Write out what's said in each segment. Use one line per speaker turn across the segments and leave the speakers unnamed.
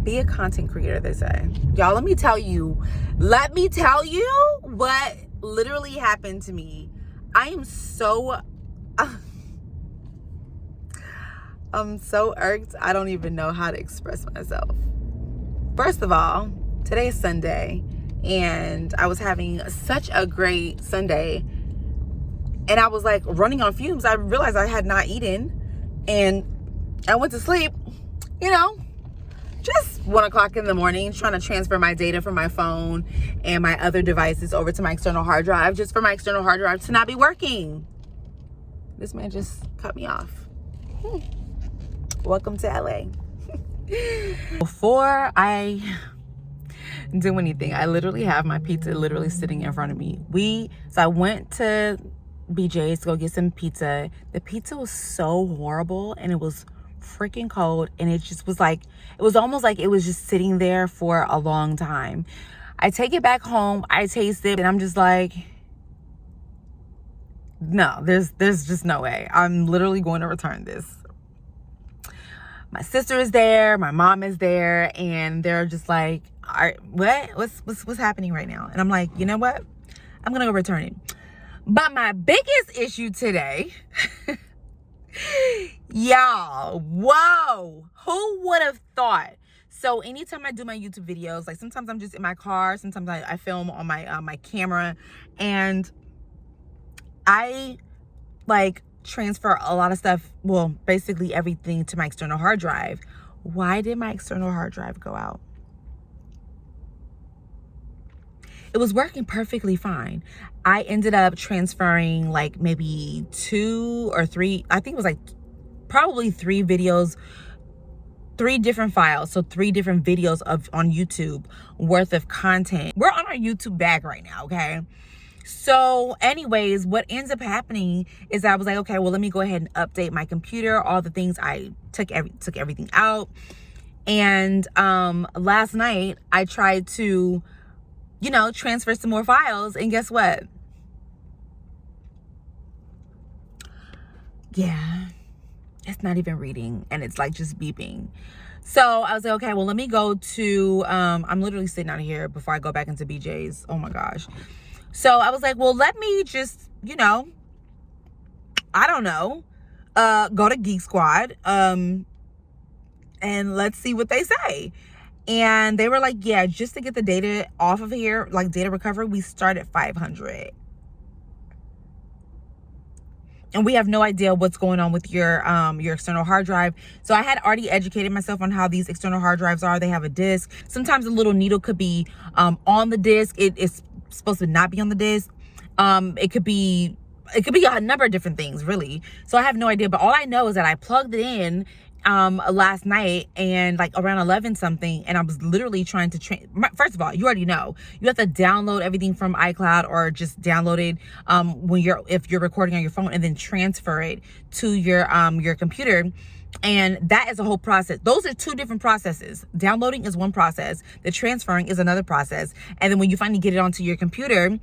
Be a content creator, they say. Y'all, let me tell you what literally happened to me. I am so I'm so irked. I don't even know how to express myself. First of all, today is Sunday, and I was having such a great Sunday, and I was like running on fumes. I realized I had not eaten, and I went to sleep, just 1 o'clock in the morning, trying to transfer my data from my phone and my other devices over to my external hard drive, just for my external hard drive to not be working. This man just cut me off. Welcome to LA. Before I do anything, I literally have my pizza literally sitting in front of me. So I went to BJ's to go get some pizza. The pizza was so horrible, and it was freaking cold, and it just was like, it was almost like it was just sitting there for a long time. I take it back home, I taste it, and I'm just like, no, there's just no way. I'm literally going to return this. My sister is there, my mom is there, and they're just like, all right, what's happening right now? And I'm like, you know what? I'm gonna go return it. But my biggest issue today, y'all, whoa, who would have thought? So anytime I do my YouTube videos, like sometimes I'm just in my car, sometimes I film on my camera, and I like transfer a lot of stuff, well, basically everything, to my external hard drive. Why did my external hard drive go out? It was working perfectly fine. I ended up transferring like maybe 2 or 3, I think it was like probably 3 videos, 3 different files, so 3 different videos on YouTube worth of content. We're on our YouTube bag right now, okay? So anyways, what ends up happening is I was like, okay, well, let me go ahead and update my computer, all the things. I took everything out. And last night I tried to, transfer some more files, and guess what? Yeah, it's not even reading, and it's like just beeping. So I was like, okay, well, let me go to, I'm literally sitting out here before I go back into BJ's. Oh my gosh. So I was like, well, let me just, I don't know, go to Geek Squad, and let's see what they say. And they were like, yeah, just to get the data off of here, like data recovery, we start at 500. And we have no idea what's going on with your external hard drive. So I had already educated myself on how these external hard drives are. They have a disk. Sometimes a little needle could be on the disk. It's supposed to not be on the disk. It could be a number of different things, really. So I have no idea, but all I know is that I plugged it in last night, and like around 11 something, and I was literally trying to first of all, you already know you have to download everything from iCloud, or just download it if you're recording on your phone, and then transfer it to your computer. And that is a whole process. Those are 2 different processes. Downloading is one process. The transferring is another process. And then when you finally get it onto your computer,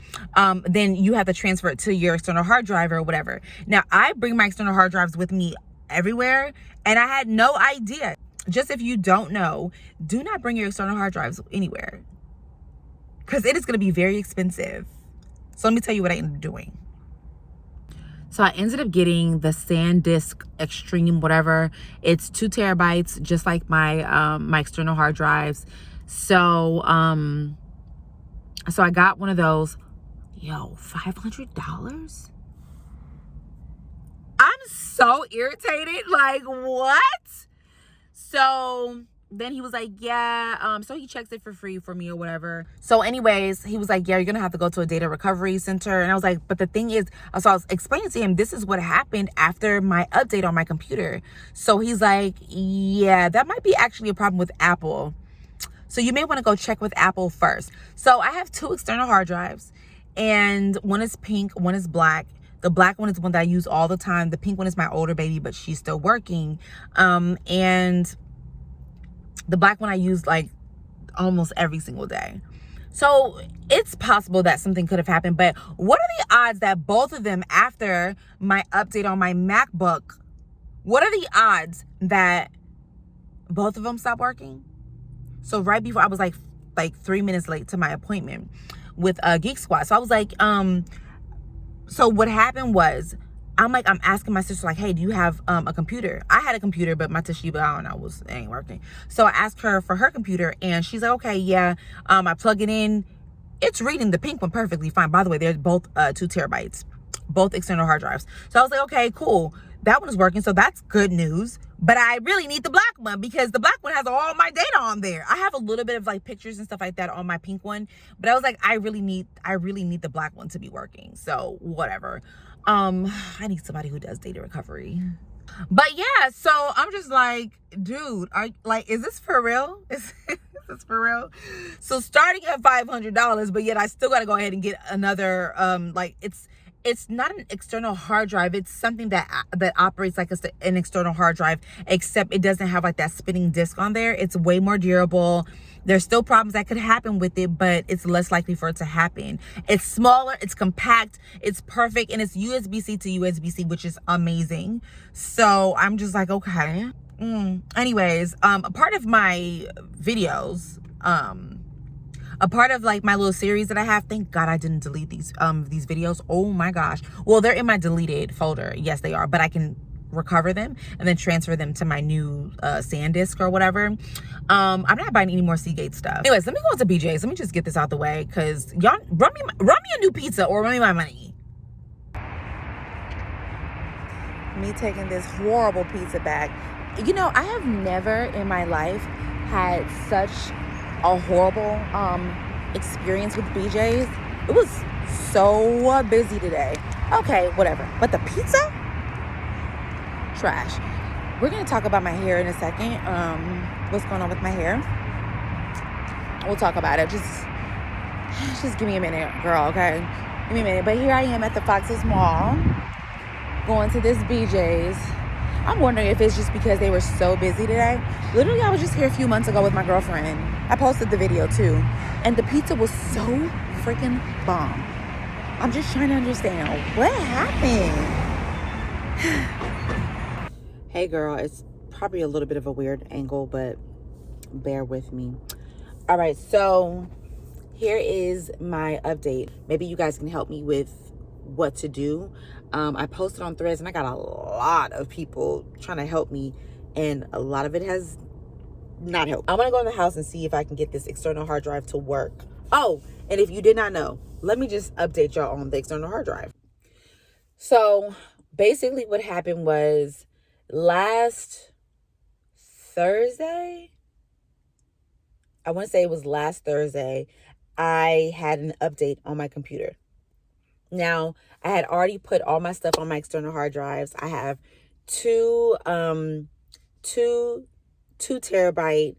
then you have to transfer it to your external hard drive or whatever. Now, I bring my external hard drives with me everywhere, and I had no idea. Just if you don't know, do not bring your external hard drives anywhere, because it is going to be very expensive. So let me tell you what I ended up doing. So I ended up getting the SanDisk Extreme, whatever. It's 2 terabytes, just like my my external hard drives. So so I got one of those. Yo, $500? I'm so irritated. Like, what? So then he was like, yeah, so he checks it for free for me or whatever. So anyways, he was like, yeah, you're gonna have to go to a data recovery center. And I was like, but the thing is, so I was explaining to him, this is what happened after my update on my computer. So he's like, yeah, that might be actually a problem with Apple. So you may want to go check with Apple first. So I have 2 external hard drives, and one is pink, one is black. The black one is the one that I use all the time. The pink one is my older baby, but she's still working. And the black one I use like almost every single day. So it's possible that something could have happened, but what are the odds that both of them, after my update on my MacBook, what are the odds that both of them stop working? So right before, I was like 3 minutes late to my appointment with Geek Squad. So I was like, so what happened was, I'm asking my sister, like, hey, do you have a computer? I had a computer, but my Toshiba, I don't know, it ain't working. So I asked her for her computer, and she's like, okay, yeah. I plug it in. It's reading the pink one perfectly fine. By the way, they're both 2 terabytes, both external hard drives. So I was like, okay, cool. That one is working, so that's good news. But I really need the black one, because the black one has all my data on there. I have a little bit of like pictures and stuff like that on my pink one, but I was like, I really need the black one to be working. So whatever. I need somebody who does data recovery. But yeah, so I'm just like, dude, is this for real? Is this for real? So starting at $500, but yet I still got to go ahead and get another, it's not an external hard drive. It's something that operates like an external hard drive, except it doesn't have like that spinning disc on there. It's way more durable. There's still problems that could happen with it, but it's less likely for it to happen. It's smaller, it's compact, it's perfect, and it's USB-C to USB-C, which is amazing. So I'm just like, okay. Anyways, a part of my videos, a part of like my little series that I have, thank God I didn't delete these videos. Oh my gosh. Well, they're in my deleted folder. Yes, they are, but I can recover them and then transfer them to my new SanDisk or whatever. I'm not buying any more Seagate stuff. Anyways, let me go into BJ's. Let me just get this out the way, because y'all run me a new pizza or run me my money. Me taking this horrible pizza back. You know, I have never in my life had such a horrible experience with BJ's. It was so busy today. Okay, whatever. But the pizza? Trash. We're gonna talk about my hair in a second. What's going on with my hair? We'll talk about it. Just give me a minute, girl, okay? Give me a minute. But here I am at the Fox's Mall, going to this BJ's. I'm wondering if it's just because they were so busy today. Literally, I was just here a few months ago with my girlfriend. I posted the video too. And the pizza was so freaking bomb. I'm just trying to understand what happened. Hey girl, it's probably a little bit of a weird angle, but bear with me. All right, so here is my update. Maybe you guys can help me with what to do. I posted on Threads and I got a lot of people trying to help me, and a lot of it has not helped. I'm gonna go in the house and see if I can get this external hard drive to work. Oh, and if you did not know, let me just update y'all on the external hard drive. So basically what happened was, last Thursday, I want to say it was last Thursday, I had an update on my computer. Now, I had already put all my stuff on my external hard drives. I have two 2 terabyte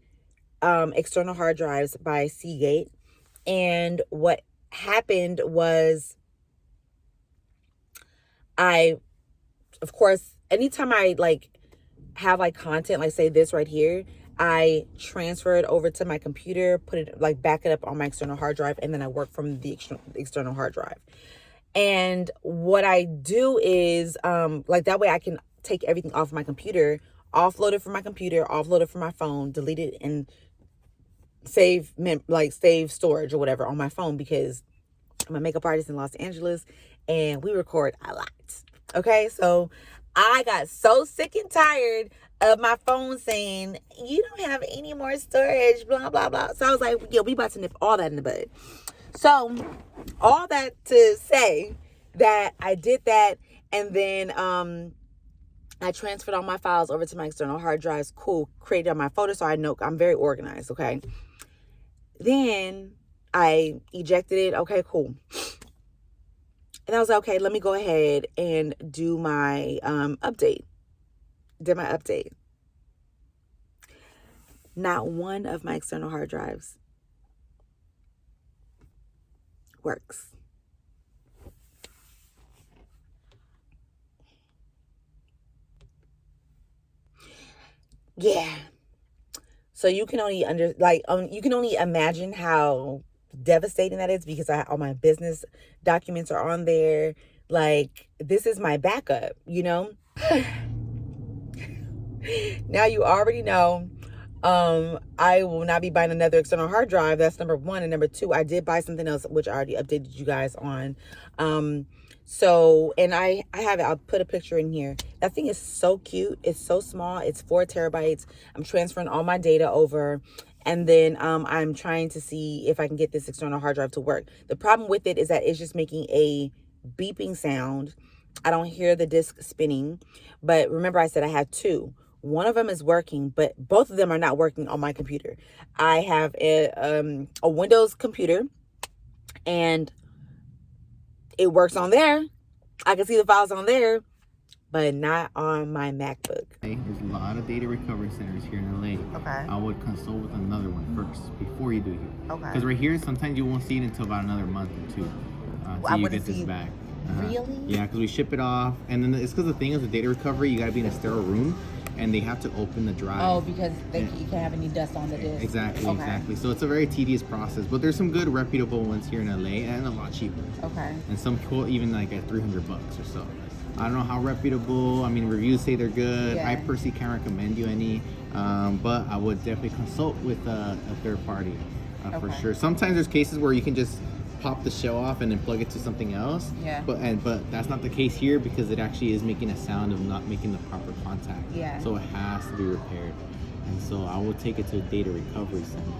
external hard drives by Seagate. And what happened was, of course, anytime I have content, like say this right here, I transfer it over to my computer, put it back it up on my external hard drive, and then I work from the external hard drive. And what I do is that way I can take everything off my computer, offload it from my computer, offload it from my phone, delete it, and save storage or whatever on my phone, because I'm a makeup artist in Los Angeles and we record a lot. Okay, so I got so sick and tired of my phone saying, you don't have any more storage, blah, blah, blah. So I was like, yeah, we about to nip all that in the bud. So all that to say that I did that, and then I transferred all my files over to my external hard drives. Cool. Created on my folder, so I know I'm very organized, okay? Then I ejected it. Okay, cool. And I was like, okay, let me go ahead and do my update. Did my update. Not one of my external hard drives works. Yeah. So you can only you can only imagine how devastating that is, because all my business documents are on there. This is my backup, you know? Now you already know I will not be buying another external hard drive. That's number one. And number two, I did buy something else, which I already updated you guys on. So, and I have it, I'll put a picture in here. That thing is so cute. It's so small. It's 4 terabytes. I'm transferring all my data over. And then I'm trying to see if I can get this external hard drive to work. The problem with it is that it's just making a beeping sound. I don't hear the disk spinning. But remember, I said I have 2. One of them is working, but both of them are not working on my computer. I have a Windows computer, and it works on there. I can see the files on there, but not on my MacBook.
There's a lot of data recovery centers here in LA.
Okay.
I would consult with another one first before you do here.
Okay.
Because right here, sometimes you won't see it until about another month or 2 until you get this back.
Really?
Yeah, because we ship it off, and then it's because the thing is with data recovery, you got to be in a sterile room, and they have to open the drive.
Oh, because you can't have any dust on the disk.
Exactly, exactly. So it's a very tedious process, but there's some good reputable ones here in LA and a lot cheaper.
Okay.
And some cool, even like at $300 or so. I don't know how reputable. I mean, reviews say they're good.
Yeah.
I personally can't recommend you any, but I would definitely consult with a third party for sure. Sometimes there's cases where you can just pop the shell off and then plug it to something else.
Yeah.
But that's not the case here because it actually is making a sound of not making the proper contact.
Yeah.
So it has to be repaired. And so I will take it to a data recovery center.